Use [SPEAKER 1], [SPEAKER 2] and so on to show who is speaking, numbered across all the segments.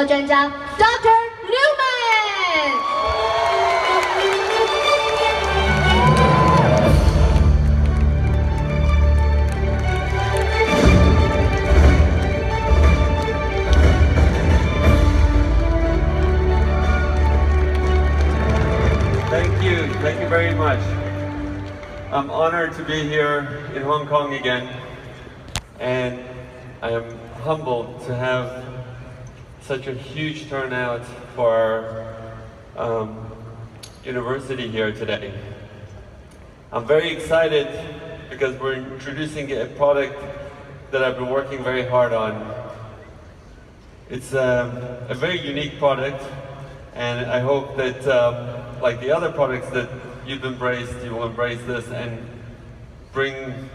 [SPEAKER 1] 专家 Dr. Newman。
[SPEAKER 2] Thank you very much. I'm honored to be here in Hong Kong again, and I am humbled to have such a huge turnout for our university here today. I'm very excited because we're introducing a product that I've been working very hard on. It's a very unique product, and I hope that like the other products that you've embraced, you will embrace this and bring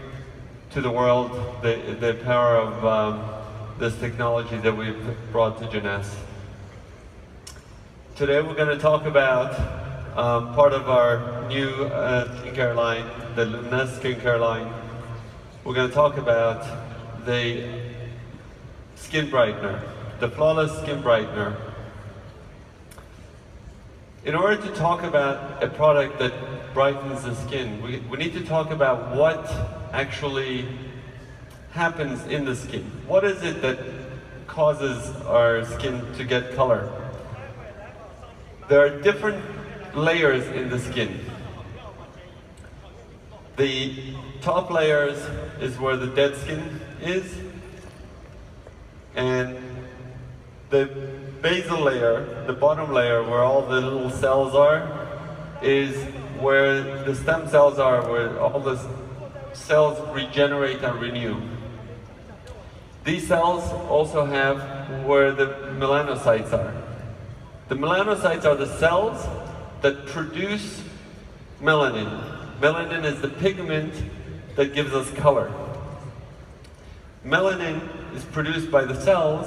[SPEAKER 2] to the world the power of this technology that we've brought to Luminesce. Today we're going to talk about part of our new skincare line, the Luminesce skincare line. We're going to talk about the skin brightener, the flawless skin brightener. In order to talk about a product that brightens the skin, we need to talk about what actually happens in the skin. What is it that causes our skin to get color? There are different layers in the skin. The top layers is where the dead skin is, and the basal layer, the bottom layer where all the little cells are, is where the stem cells are, where all the cells regenerate and renew. These cells also have where the melanocytes are. The melanocytes are the cells that produce melanin. Melanin is the pigment that gives us color. Melanin is produced by the cells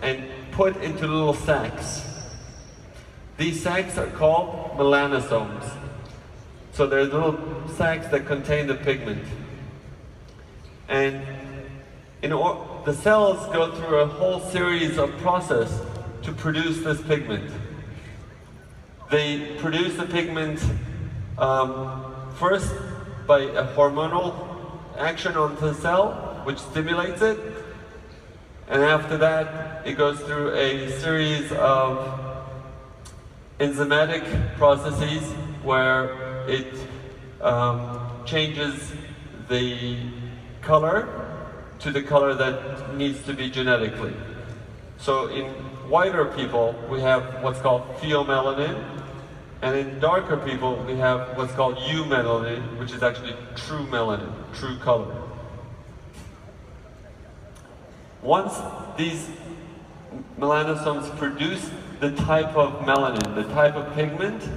[SPEAKER 2] and put into little sacs. These sacs are called melanosomes. So they're little sacs that contain the pigment. And the cells go through a whole series of process to produce this pigment. They produce the pigment first by a hormonal action on the cell, which stimulates it. And after that, it goes through a series of enzymatic processes where it changes the color to the color that needs to be genetically. So in whiter people, we have what's called pheomelanin, and in darker people, we have what's called eumelanin, which is actually true melanin, true color. Once these melanosomes produce the type of melanin, the type of pigment,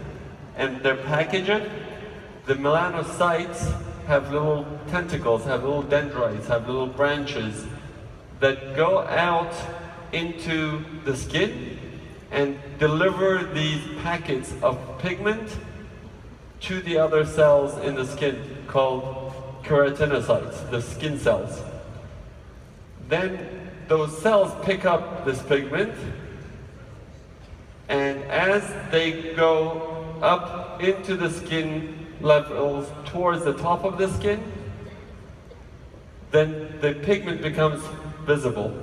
[SPEAKER 2] and they're packaged it, the melanocytes have little tentacles, have little dendrites, have little branches that go out into the skin and deliver these packets of pigment to the other cells in the skin called keratinocytes, the skin cells. Then those cells pick up this pigment, and as they go up into the skin levels towards the top of the skin, then the pigment becomes visible.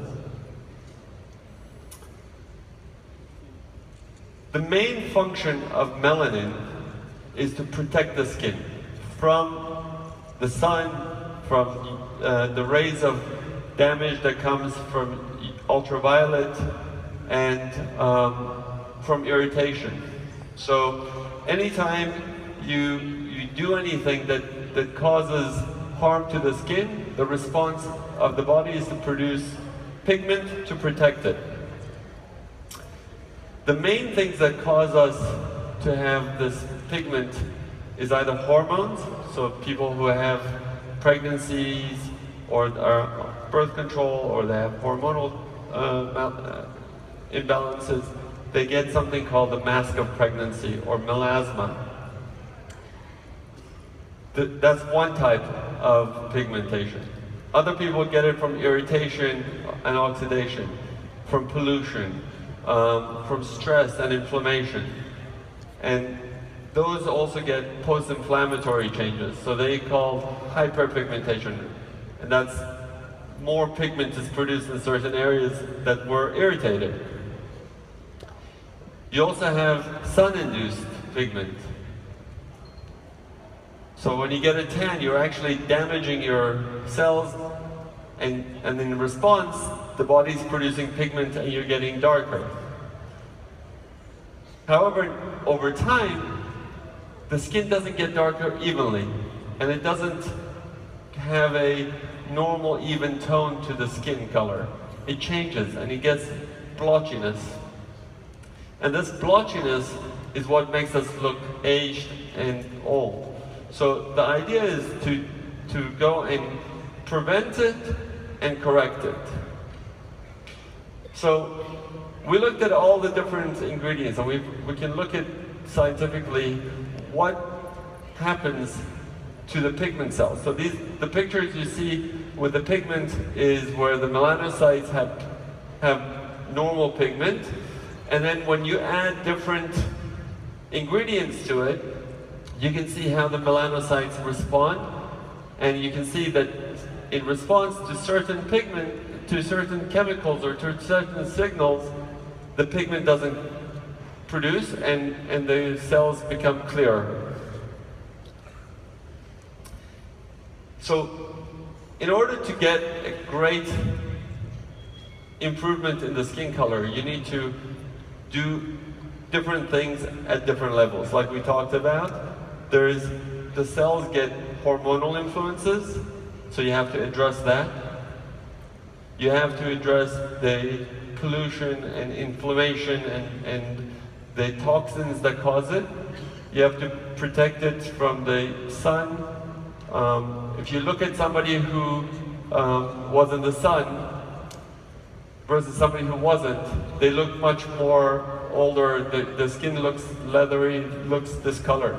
[SPEAKER 2] The main function of melanin is to protect the skin from the sun, from the rays of damage that comes from ultraviolet, and from irritation. So anytime you do anything that causes harm to the skin, the response of the body is to produce pigment to protect it. The main things that cause us to have this pigment is either hormones, so people who have pregnancies or are birth control, or they have hormonal imbalances, they get something called the mask of pregnancy, or melasma. That's one type of pigmentation. Other people get it from irritation and oxidation, from pollution, from stress and inflammation. And those also get post-inflammatory changes. So they call hyperpigmentation. And that's more pigment is produced in certain areas that were irritated. You also have sun-induced pigment. So when you get a tan, you're actually damaging your cells, and in response, the body's producing pigment and you're getting darker. However, over time, the skin doesn't get darker evenly, and it doesn't have a normal even tone to the skin color. It changes and it gets blotchiness. And this blotchiness is what makes us look aged and old. So the idea is to go and prevent it and correct it. So we looked at all the different ingredients, and we can look at scientifically what happens to the pigment cells. So the pictures you see with the pigment is where the melanocytes have normal pigment, and then when you add different ingredients to it, you can see how the melanocytes respond, and you can see that in response to certain pigment, to certain chemicals or to certain signals, the pigment doesn't produce and the cells become clearer. So in order to get a great improvement in the skin color, you need to do different things at different levels. Like we talked about, the cells get hormonal influences, so you have to address that. You have to address the pollution and inflammation and the toxins that cause it. You have to protect it from the sun. If you look at somebody who was in the sun versus somebody who wasn't, they look much more older, the skin looks leathery, looks discolored.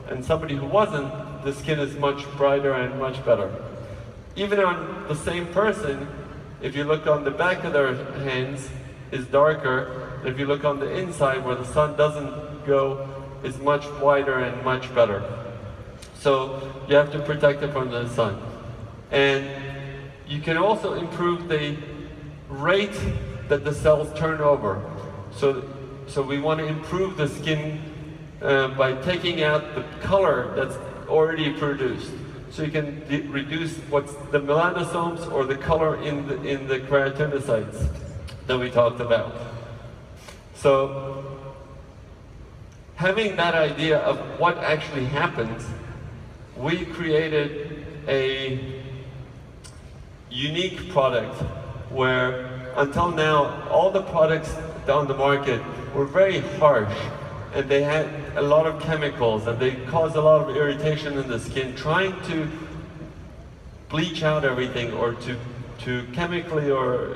[SPEAKER 2] And somebody who wasn't, the skin is much brighter and much better. Even on the same person, if you look on the back of their hands, is darker. If you look on the inside where the sun doesn't go, it's much whiter and much better. So you have to protect it from the sun. And you can also improve the rate that the cells turn over. So we want to improve the skin by taking out the color that's already produced. So you can reduce what's the melanosomes or the color in the keratinocytes that we talked about. So having that idea of what actually happens, we created a unique product where until now all the products on the market were very harsh, and they had a lot of chemicals and they caused a lot of irritation in the skin, trying to bleach out everything or to chemically or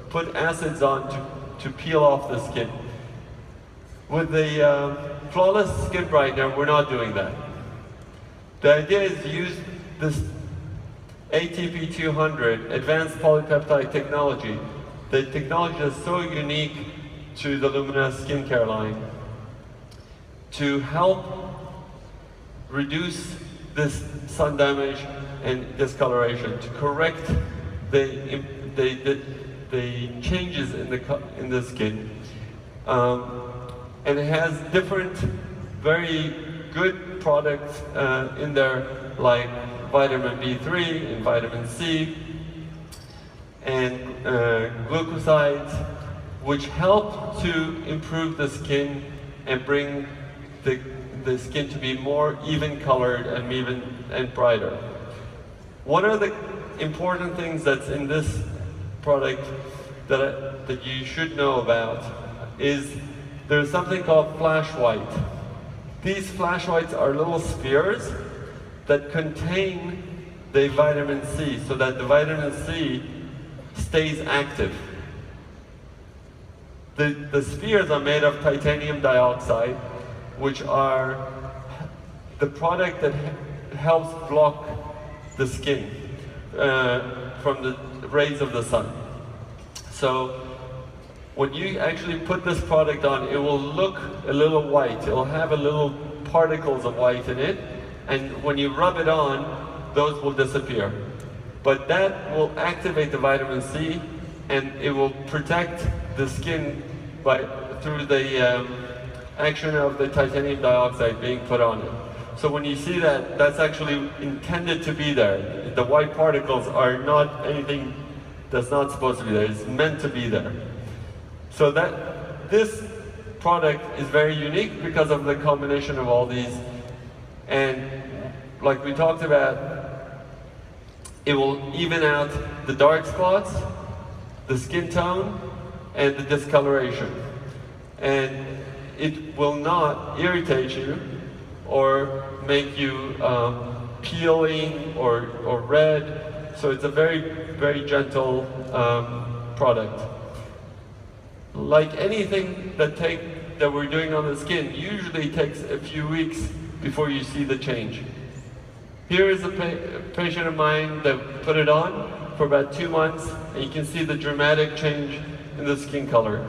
[SPEAKER 2] put acids on to peel off the skin. With the Flawless Skin Brightener, we're not doing that. The idea is to use this ATP200 advanced polypeptide technology. The technology is so unique to the Luminesce skincare line to help reduce this sun damage and discoloration, to correct the changes in the skin. And it has different very good products in there, like vitamin B3 and vitamin C and glucosides, which help to improve the skin and bring the skin to be more even colored and brighter. One of the important things that's in this product that you should know about is there's something called flash white. These flash whites are little spheres that contain the vitamin C, so that the vitamin C stays active. The spheres are made of titanium dioxide, which are the product that helps block the skin from the rays of the sun. So when you actually put this product on, it will look a little white. It will have a little particles of white in it, and when you rub it on, those will disappear. But that will activate the vitamin C, and it will protect the skin through the action of the titanium dioxide being put on it. So when you see that, that's actually intended to be there. The white particles are not anything that's not supposed to be there. It's meant to be there. So this product is very unique because of the combination of all these. And like we talked about, it will even out the dark spots, the skin tone, and the discoloration. And it will not irritate you or make you peeling or red. So it's a very, very gentle product. Like anything that we're doing on the skin, usually takes a few weeks before you see the change. Here is a patient of mine that put it on for about 2 months, and you can see the dramatic change in the skin color.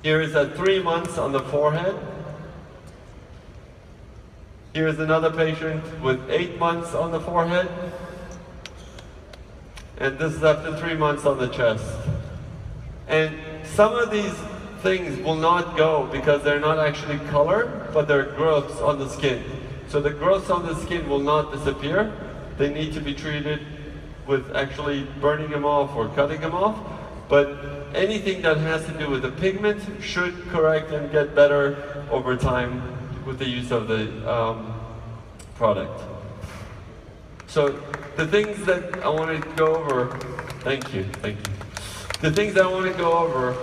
[SPEAKER 2] Here is at 3 months on the forehead. Here is another patient with 8 months on the forehead. And this is after 3 months on the chest. And some of these things will not go because they're not actually color, but they're growths on the skin. So the growths on the skin will not disappear. They need to be treated with actually burning them off or cutting them off. But anything that has to do with the pigment should correct and get better over time with the use of the product. So the things that I want to go over, thank you. The things that I want to go over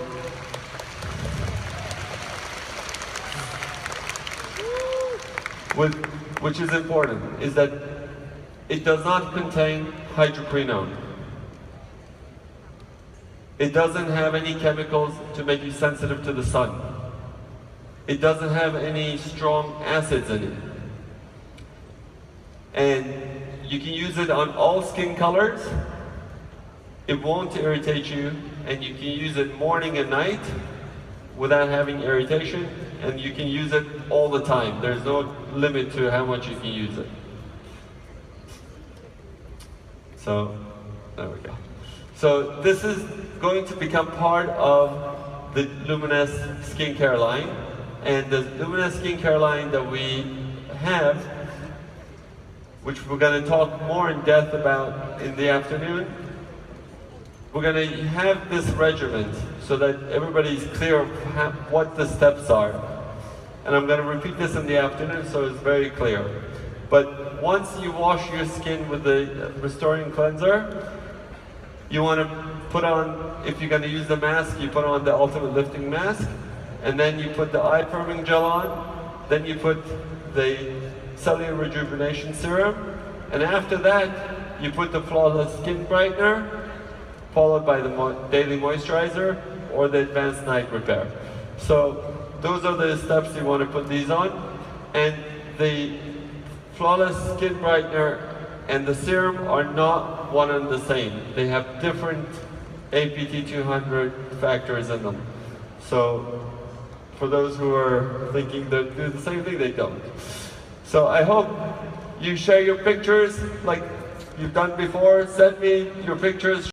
[SPEAKER 2] which is important, is that it does not contain hydroquinone. It doesn't have any chemicals to make you sensitive to the sun. It doesn't have any strong acids in it. And you can use it on all skin colors. It won't irritate you, and you can use it morning and night without having irritation, and you can use it all the time. There's no limit to how much you can use it. So, there we go. So this is going to become part of the Luminesce skincare line, and the Luminesce skincare line that we have, which we're going to talk more in depth about in the afternoon, we're going to have this regimen so that everybody's clear of what the steps are. And I'm going to repeat this in the afternoon so it's very clear. But once you wash your skin with the restoring cleanser, you want to put on, if you're going to use the mask, you put on the ultimate lifting mask, and then you put the eye firming gel on, then you put the cellular rejuvenation serum, and after that you put the flawless skin brightener, followed by the daily moisturizer or the advanced night repair. So those are the steps you want to put these on. And the flawless skin brightener and the serum are not one and the same. They have different APT 200 factors in them. So for those who are thinking they do the same thing, they don't. So I hope you share your pictures like you've done before. Send me your pictures.